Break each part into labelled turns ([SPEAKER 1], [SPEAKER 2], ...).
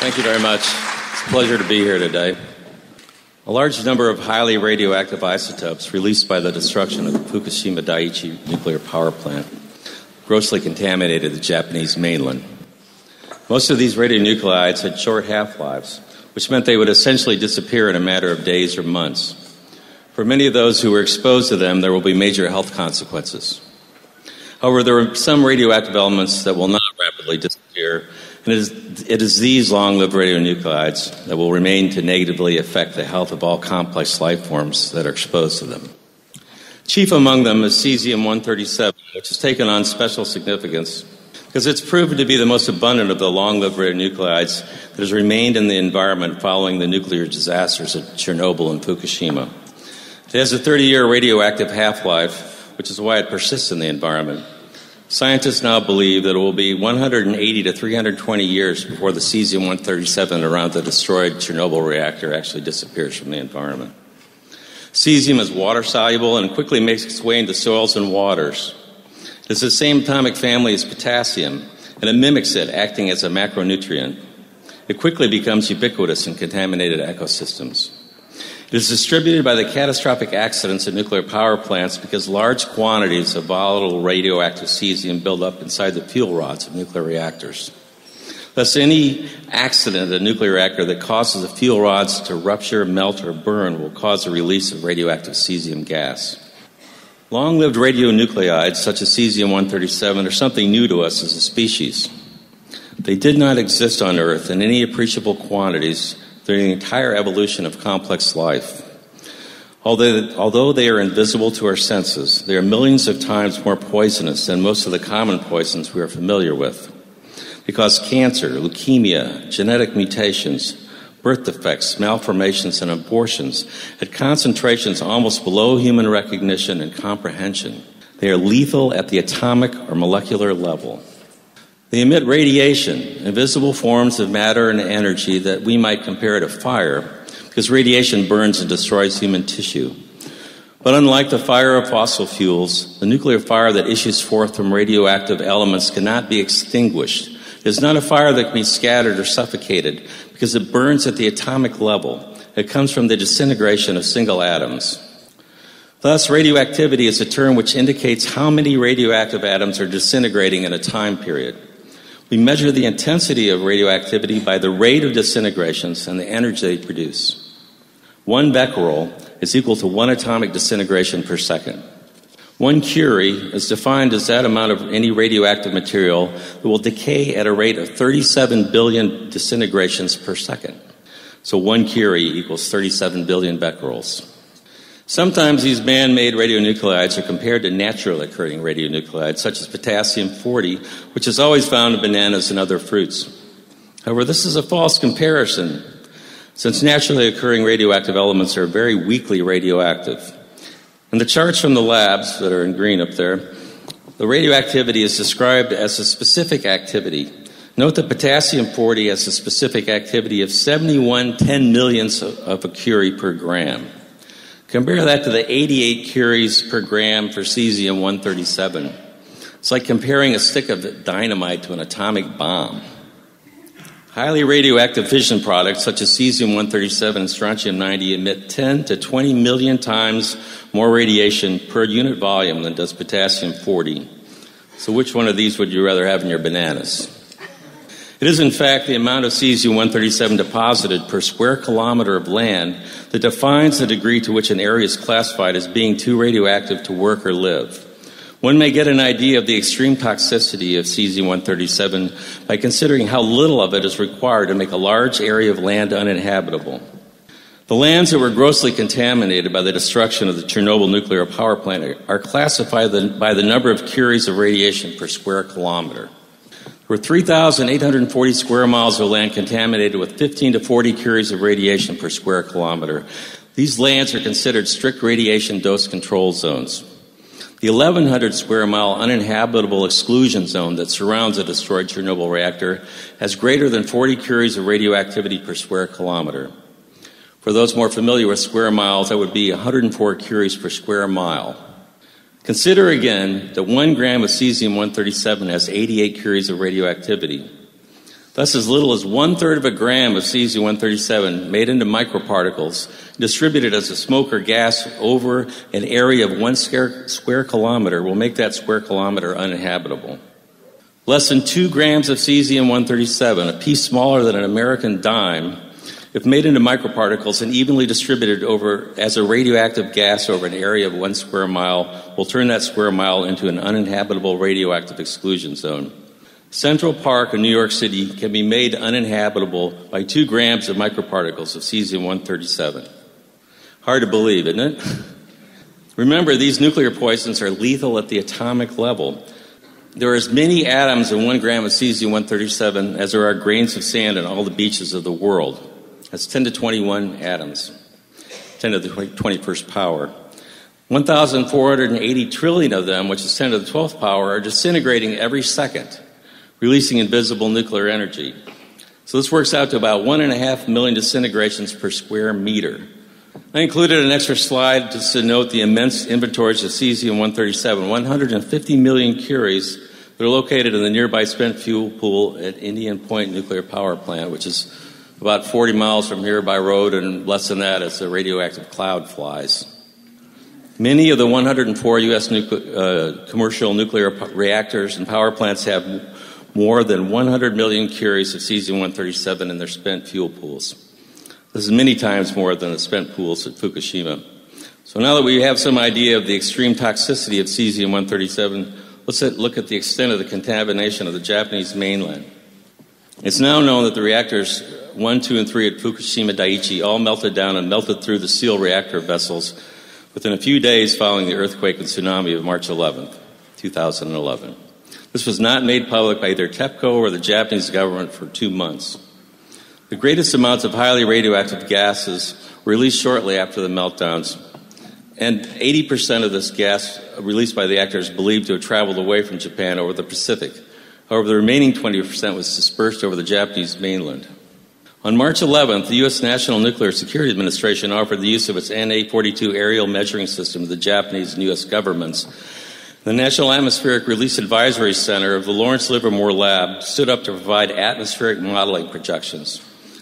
[SPEAKER 1] Thank you very much. It's a pleasure to be here today. A large number of highly radioactive isotopes released by the destruction of the Fukushima Daiichi nuclear power plant grossly contaminated the Japanese mainland. Most of these radionuclides had short half-lives, which meant they would essentially disappear in a matter of days or months. For many of those who were exposed to them, there will be major health consequences. However, there are some radioactive elements that will not rapidly disappear, and it is these long-lived radionuclides that will remain to negatively affect the health of all complex life forms that are exposed to them. Chief among them is cesium-137, which has taken on special significance because it's proven to be the most abundant of the long-lived radionuclides that has remained in the environment following the nuclear disasters at Chernobyl and Fukushima. It has a 30-year radioactive half-life, which is why it persists in the environment. Scientists now believe that it will be 180 to 320 years before the cesium-137 around the destroyed Chernobyl reactor actually disappears from the environment. Cesium is water-soluble and quickly makes its way into soils and waters. It is the same atomic family as potassium, and it mimics it, acting as a macronutrient. It quickly becomes ubiquitous in contaminated ecosystems. It is distributed by the catastrophic accidents at nuclear power plants because large quantities of volatile radioactive cesium build up inside the fuel rods of nuclear reactors. Thus, any accident at a nuclear reactor that causes the fuel rods to rupture, melt, or burn will cause a release of radioactive cesium gas. Long-lived radionuclides, such as cesium-137, are something new to us as a species. They did not exist on Earth in any appreciable quantities during the entire evolution of complex life. Although they are invisible to our senses, they are millions of times more poisonous than most of the common poisons we are familiar with. Because cancer, leukemia, genetic mutations, birth defects, malformations, and abortions at concentrations almost below human recognition and comprehension, they are lethal at the atomic or molecular level. They emit radiation, invisible forms of matter and energy that we might compare to fire, because radiation burns and destroys human tissue. But unlike the fire of fossil fuels, the nuclear fire that issues forth from radioactive elements cannot be extinguished. It is not a fire that can be scattered or suffocated, because it burns at the atomic level. It comes from the disintegration of single atoms. Thus, radioactivity is a term which indicates how many radioactive atoms are disintegrating in a time period. We measure the intensity of radioactivity by the rate of disintegrations and the energy they produce. 1 becquerel is equal to 1 atomic disintegration per second. 1 curie is defined as that amount of any radioactive material that will decay at a rate of 37 billion disintegrations per second. So 1 curie equals 37 billion becquerels. Sometimes these man-made radionuclides are compared to naturally occurring radionuclides, such as potassium-40, which is always found in bananas and other fruits. However, this is a false comparison, since naturally occurring radioactive elements are very weakly radioactive. In the charts from the labs that are in green up there, the radioactivity is described as a specific activity. Note that potassium-40 has a specific activity of 71 10-millionths of a curie per gram. Compare that to the 88 curies per gram for cesium-137. It's like comparing a stick of dynamite to an atomic bomb. Highly radioactive fission products such as cesium-137 and strontium-90 emit 10 to 20 million times more radiation per unit volume than does potassium-40. So which one of these would you rather have in your bananas? It is, in fact, the amount of cesium-137 deposited per square kilometer of land that defines the degree to which an area is classified as being too radioactive to work or live. One may get an idea of the extreme toxicity of cesium-137 by considering how little of it is required to make a large area of land uninhabitable. The lands that were grossly contaminated by the destruction of the Chernobyl nuclear power plant are classified by the number of curies of radiation per square kilometer. There were 3,840 square miles of land contaminated with 15 to 40 curies of radiation per square kilometer. These lands are considered strict radiation dose control zones. The 1,100 square mile uninhabitable exclusion zone that surrounds a destroyed Chernobyl reactor has greater than 40 curies of radioactivity per square kilometer. For those more familiar with square miles, that would be 104 curies per square mile. Consider again that 1 gram of cesium-137 has 88 curies of radioactivity. Thus, as little as 1/3 of a gram of cesium-137 made into microparticles, distributed as a smoke or gas over an area of 1 square kilometer will make that square kilometer uninhabitable. Less than 2 grams of cesium-137, a piece smaller than an American dime, if made into microparticles and evenly distributed over as a radioactive gas over an area of 1 square mile, will turn that square mile into an uninhabitable radioactive exclusion zone. Central Park in New York City can be made uninhabitable by 2 grams of microparticles of cesium-137. Hard to believe, isn't it? Remember, these nuclear poisons are lethal at the atomic level. There are as many atoms in 1 gram of cesium-137 as there are grains of sand on all the beaches of the world. That's 10 to 21 atoms, 10 to the 21st power. 1,480 trillion of them, which is 10 to the 12th power, are disintegrating every second, releasing invisible nuclear energy. So this works out to about 1.5 million disintegrations per square meter. I included an extra slide just to note the immense inventories of cesium-137, 150 million curies that are located in the nearby spent fuel pool at Indian Point Nuclear Power Plant, which is about 40 miles from here by road, and less than that as the radioactive cloud flies. Many of the 104 U.S. commercial nuclear reactors and power plants have more than 100 million curies of cesium-137 in their spent fuel pools. This is many times more than the spent pools at Fukushima. So now that we have some idea of the extreme toxicity of cesium-137, let's look at the extent of the contamination of the Japanese mainland. It's now known that the reactors 1, 2, and 3 at Fukushima Daiichi all melted down and melted through the sealed reactor vessels within a few days following the earthquake and tsunami of March 11th, 2011. This was not made public by either TEPCO or the Japanese government for 2 months. The greatest amounts of highly radioactive gases were released shortly after the meltdowns, and 80% of this gas released by the reactor is believed to have traveled away from Japan over the Pacific. However, the remaining 20% was dispersed over the Japanese mainland. On March 11th, the U.S. National Nuclear Security Administration offered the use of its NA-42 aerial measuring system to the Japanese and U.S. governments. The National Atmospheric Release Advisory Center of the Lawrence Livermore Lab stood up to provide atmospheric modeling projections.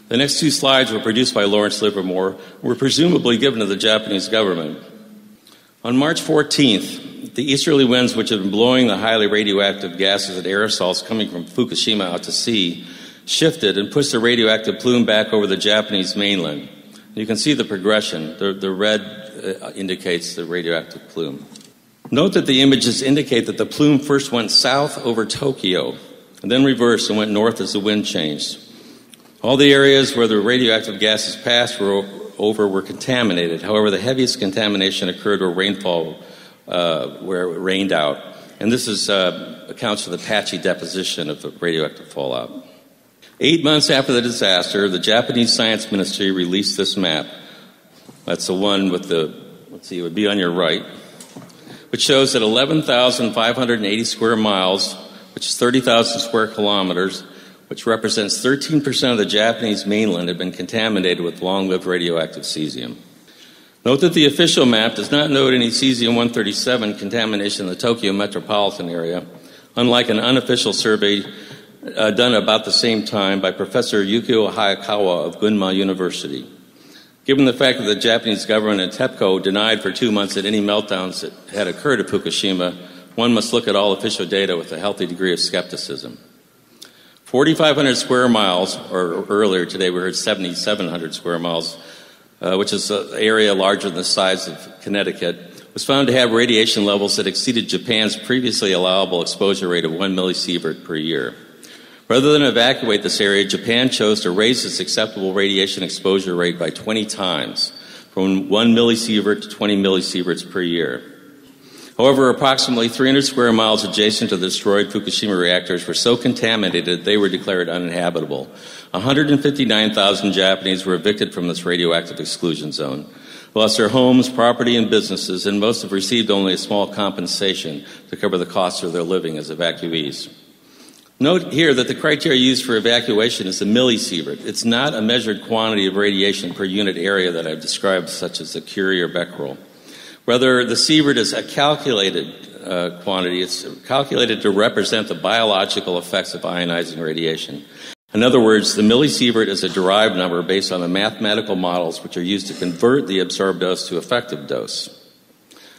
[SPEAKER 1] The next 2 slides were produced by Lawrence Livermore and were presumably given to the Japanese government. On March 14th, the easterly winds which had been blowing the highly radioactive gases and aerosols coming from Fukushima out to sea shifted and pushed the radioactive plume back over the Japanese mainland. You can see the progression. The red indicates the radioactive plume. Note that the images indicate that the plume first went south over Tokyo and then reversed and went north as the wind changed. All the areas where the radioactive gases passed were contaminated. However, the heaviest contamination occurred where rainfall where it rained out. And this accounts for the patchy deposition of the radioactive fallout. 8 months after the disaster, the Japanese Science Ministry released this map. That's the one with the, it would be on your right, which shows that 11,580 square miles, which is 30,000 square kilometers, which represents 13% of the Japanese mainland, had been contaminated with long-lived radioactive cesium. Note that the official map does not note any cesium-137 contamination in the Tokyo metropolitan area, unlike an unofficial survey done about the same time by Professor Yukio Hayakawa of Gunma University. Given the fact that the Japanese government and TEPCO denied for 2 months that any meltdowns that had occurred at Fukushima, one must look at all official data with a healthy degree of skepticism. 4,500 square miles, or earlier today we heard 7,700 square miles, which is an area larger than the size of Connecticut, was found to have radiation levels that exceeded Japan's previously allowable exposure rate of 1 millisievert per year. Rather than evacuate this area, Japan chose to raise its acceptable radiation exposure rate by 20 times, from 1 millisievert to 20 millisieverts per year. However, approximately 300 square miles adjacent to the destroyed Fukushima reactors were so contaminated they were declared uninhabitable. 159,000 Japanese were evicted from this radioactive exclusion zone, lost their homes, property, and businesses, and most have received only a small compensation to cover the costs of their living as evacuees. Note here that the criteria used for evacuation is the millisievert. It's not a measured quantity of radiation per unit area that I've described, such as the Curie or Becquerel. Rather, the sievert is a calculated quantity. It's calculated to represent the biological effects of ionizing radiation. In other words, the millisievert is a derived number based on the mathematical models which are used to convert the absorbed dose to effective dose.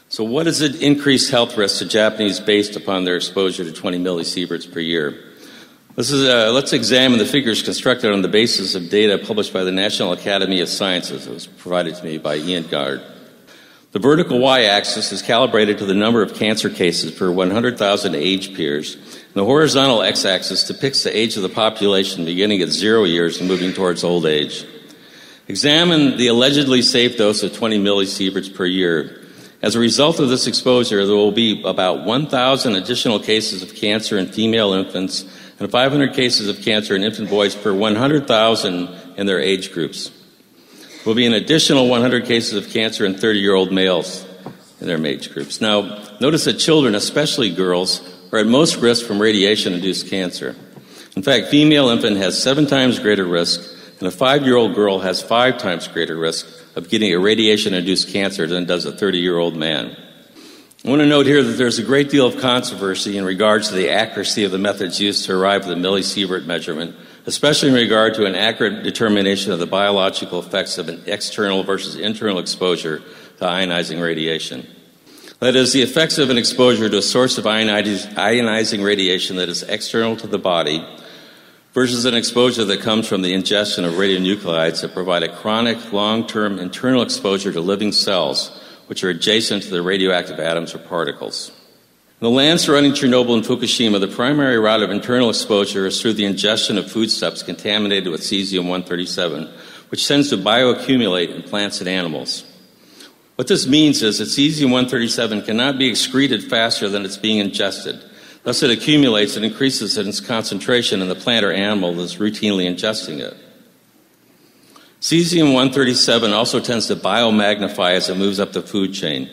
[SPEAKER 1] So what is the increased health risk to Japanese based upon their exposure to 20 millisieverts per year? Let's examine the figures constructed on the basis of data published by the National Academy of Sciences. It was provided to me by Ian Gard. The vertical y-axis is calibrated to the number of cancer cases per 100,000 age peers. And the horizontal x-axis depicts the age of the population beginning at 0 years and moving towards old age. Examine the allegedly safe dose of 20 millisieverts per year. As a result of this exposure, there will be about 1,000 additional cases of cancer in female infants and 500 cases of cancer in infant boys per 100,000 in their age groups. There will be an additional 100 cases of cancer in 30-year-old males in their age groups. Now, notice that children, especially girls, are at most risk from radiation-induced cancer. In fact, female infant has 7 times greater risk, and a 5-year-old girl has 5 times greater risk of getting a radiation-induced cancer than does a 30-year-old man. I want to note here that there's a great deal of controversy in regards to the accuracy of the methods used to arrive at the millisievert measurement, especially in regard to an accurate determination of the biological effects of an external versus internal exposure to ionizing radiation. That is, the effects of an exposure to a source of ionizing radiation that is external to the body versus an exposure that comes from the ingestion of radionuclides that provide a chronic, long-term internal exposure to living cells, which are adjacent to the radioactive atoms or particles. In the land surrounding Chernobyl and Fukushima, the primary route of internal exposure is through the ingestion of foodstuffs contaminated with cesium-137, which tends to bioaccumulate in plants and animals. What this means is that cesium-137 cannot be excreted faster than it's being ingested. Thus, it accumulates and increases in its concentration in the plant or animal that is routinely ingesting it. Cesium-137 also tends to biomagnify as it moves up the food chain.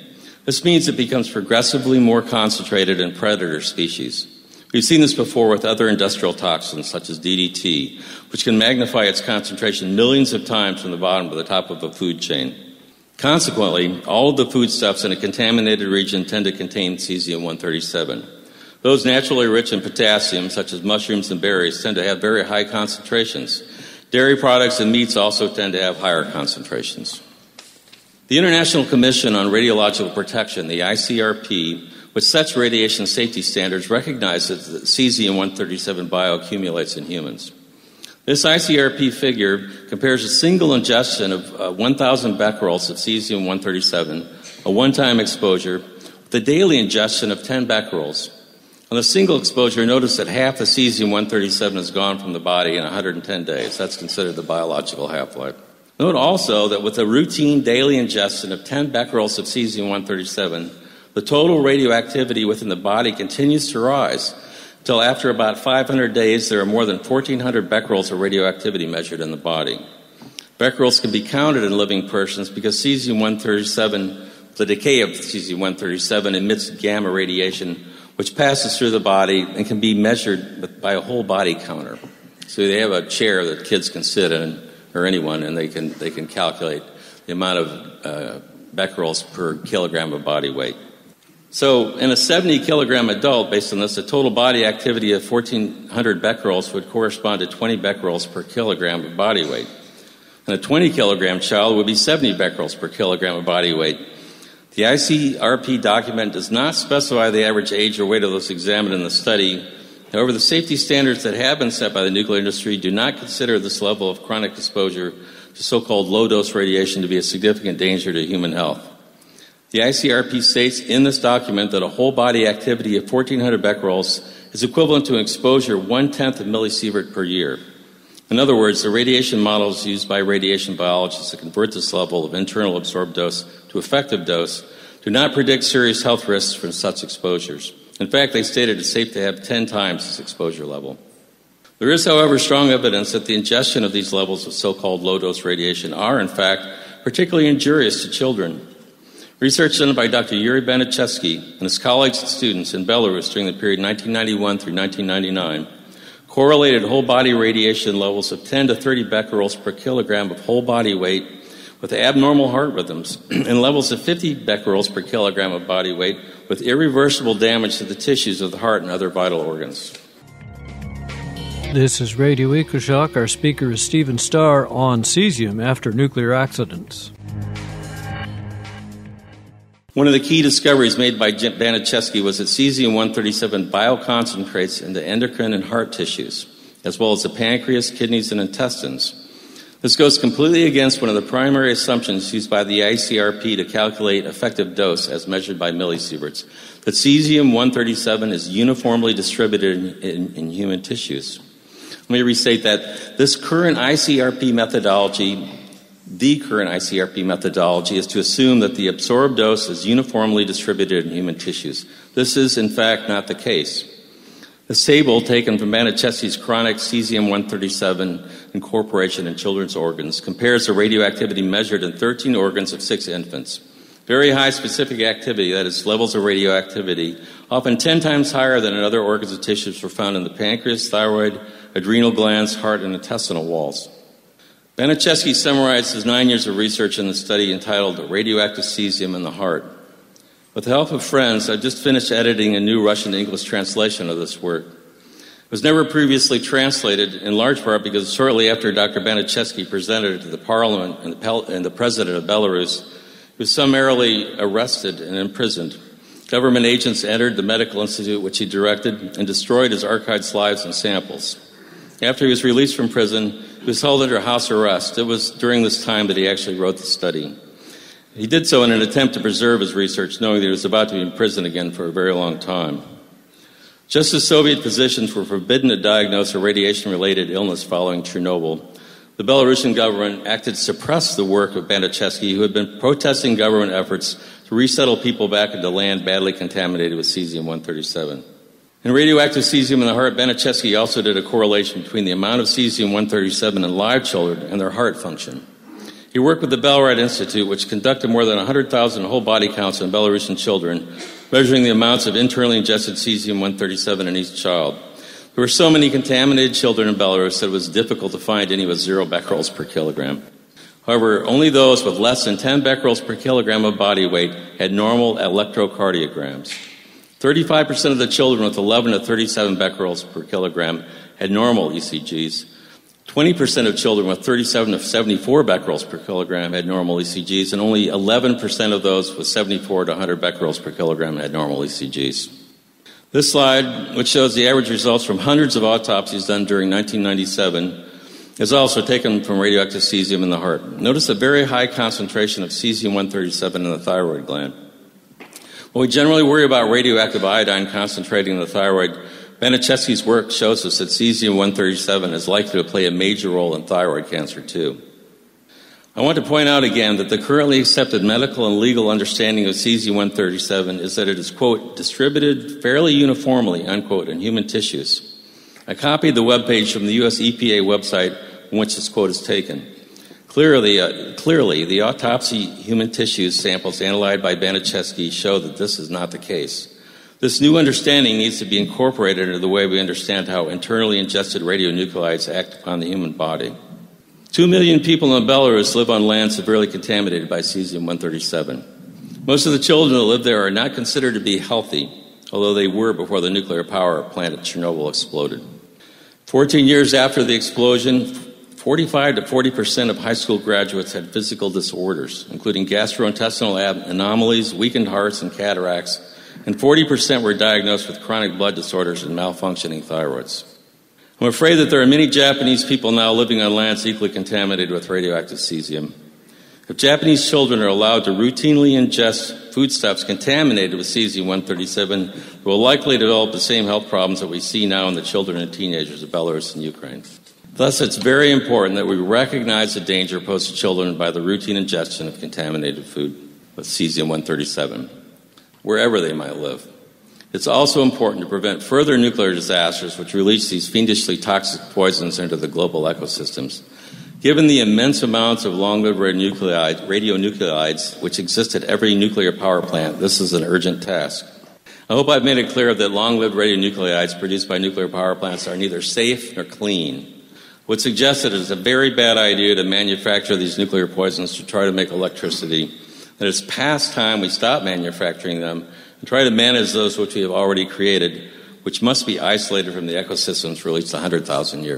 [SPEAKER 1] This means it becomes progressively more concentrated in predator species. We've seen this before with other industrial toxins, such as DDT, which can magnify its concentration millions of times from the bottom to the top of a food chain. Consequently, all of the foodstuffs in a contaminated region tend to contain cesium-137. Those naturally rich in potassium, such as mushrooms and berries, tend to have very high concentrations. Dairy products and meats also tend to have higher concentrations. The International Commission on Radiological Protection, the ICRP, which sets radiation safety standards, recognizes that cesium-137 bioaccumulates in humans. This ICRP figure compares a single ingestion of 1,000 becquerels of cesium-137, a one-time exposure, with a daily ingestion of 10 becquerels. On a single exposure, notice that half the cesium-137 is gone from the body in 110 days. That's considered the biological half-life. Note also that with a routine daily ingestion of 10 becquerels of cesium-137, the total radioactivity within the body continues to rise until after about 500 days there are more than 1,400 becquerels of radioactivity measured in the body. Becquerels can be counted in living persons because cesium-137, the decay of cesium-137 emits gamma radiation which passes through the body and can be measured by a whole body counter. So they have a chair that kids can sit in, or anyone, and they can calculate the amount of becquerels per kilogram of body weight. So in a 70-kilogram adult, based on this, the total body activity of 1,400 becquerels would correspond to 20 becquerels per kilogram of body weight. And a 20-kilogram child would be 70 becquerels per kilogram of body weight. The ICRP document does not specify the average age or weight of those examined in the study. However, the safety standards that have been set by the nuclear industry do not consider this level of chronic exposure to so-called low-dose radiation to be a significant danger to human health. The ICRP states in this document that a whole body activity of 1,400 becquerels is equivalent to an exposure 1/10 of millisievert per year. In other words, the radiation models used by radiation biologists to convert this level of internal absorbed dose to effective dose do not predict serious health risks from such exposures. In fact, they stated it's safe to have 10 times this exposure level. There is, however, strong evidence that the ingestion of these levels of so-called low-dose radiation are, in fact, particularly injurious to children. Research done by Dr. Yuri Baniszewski and his colleagues and students in Belarus during the period 1991 through 1999 correlated whole-body radiation levels of 10 to 30 becquerels per kilogram of whole body weight with abnormal heart rhythms and levels of 50 becquerels per kilogram of body weight with irreversible damage to the tissues of the heart and other vital organs.
[SPEAKER 2] This is Radio EcoShock. Our speaker is Stephen Starr on cesium after nuclear accidents.
[SPEAKER 1] One of the key discoveries made by Baniszewski was that cesium-137 bioconcentrates into endocrine and heart tissues, as well as the pancreas, kidneys, and intestines. This goes completely against one of the primary assumptions used by the ICRP to calculate effective dose as measured by millisieverts, that cesium-137 is uniformly distributed in human tissues. Let me restate that the current ICRP methodology is to assume that the absorbed dose is uniformly distributed in human tissues. This is, in fact, not the case. This table, taken from Baniszewski's chronic cesium-137 incorporation in children's organs, compares the radioactivity measured in 13 organs of 6 infants. Very high specific activity, that is, levels of radioactivity, often 10 times higher than in other organs and tissues, were found in the pancreas, thyroid, adrenal glands, heart, and intestinal walls. Baniszewski summarized his 9 years of research in the study entitled Radioactive Cesium in the Heart. With the help of friends, I've just finished editing a new Russian-English translation of this work. It was never previously translated, in large part because shortly after Dr. Baniszewski presented it to the parliament and the president of Belarus, he was summarily arrested and imprisoned. Government agents entered the medical institute which he directed and destroyed his archived slides and samples. After he was released from prison, he was held under house arrest. It was during this time that he actually wrote the study. He did so in an attempt to preserve his research, knowing that he was about to be in prison again for a very long time. Just as Soviet physicians were forbidden to diagnose a radiation-related illness following Chernobyl, the Belarusian government acted to suppress the work of Baniszewski, who had been protesting government efforts to resettle people back into land badly contaminated with cesium-137. In radioactive cesium in the heart, Baniszewski also did a correlation between the amount of cesium-137 in live children and their heart function. He worked with the Belgrade Institute, which conducted more than 100,000 whole-body counts on Belarusian children, measuring the amounts of internally ingested cesium-137 in each child. There were so many contaminated children in Belarus that it was difficult to find any with 0 becquerels per kilogram. However, only those with less than 10 becquerels per kilogram of body weight had normal electrocardiograms. 35% of the children with 11 to 37 becquerels per kilogram had normal ECGs. 20% of children with 37 to 74 becquerels per kilogram had normal ECGs, and only 11% of those with 74 to 100 becquerels per kilogram had normal ECGs. This slide, which shows the average results from hundreds of autopsies done during 1997, is also taken from radioactive cesium in the heart. Notice a very high concentration of cesium-137 in the thyroid gland. While we generally worry about radioactive iodine concentrating in the thyroid, Baniszewski's work shows us that cesium-137 is likely to play a major role in thyroid cancer, too. I want to point out again that the currently accepted medical and legal understanding of cesium-137 is that it is, quote, distributed fairly uniformly, unquote, in human tissues. I copied the webpage from the U.S. EPA website from which this quote is taken. Clearly, the autopsy human tissues samples analyzed by Baniszewski show that this is not the case. This new understanding needs to be incorporated into the way we understand how internally ingested radionuclides act upon the human body. 2 million people in Belarus live on land severely contaminated by cesium-137. Most of the children that live there are not considered to be healthy, although they were before the nuclear power plant at Chernobyl exploded. 14 years after the explosion, 45 to 40% of high school graduates had physical disorders, including gastrointestinal anomalies, weakened hearts, and cataracts, and 40% were diagnosed with chronic blood disorders and malfunctioning thyroids. I'm afraid that there are many Japanese people now living on lands equally contaminated with radioactive cesium. If Japanese children are allowed to routinely ingest foodstuffs contaminated with cesium-137, they will likely develop the same health problems that we see now in the children and teenagers of Belarus and Ukraine. Thus, it's very important that we recognize the danger posed to children by the routine ingestion of contaminated food with cesium-137, wherever they might live. It's also important to prevent further nuclear disasters which release these fiendishly toxic poisons into the global ecosystems. Given the immense amounts of long-lived radionuclides which exist at every nuclear power plant, this is an urgent task. I hope I've made it clear that long-lived radionuclides produced by nuclear power plants are neither safe nor clean. I would suggest that it is a very bad idea to manufacture these nuclear poisons to try to make electricity, that it's past time we stop manufacturing them and try to manage those which we have already created, which must be isolated from the ecosystems for at least 100,000 years.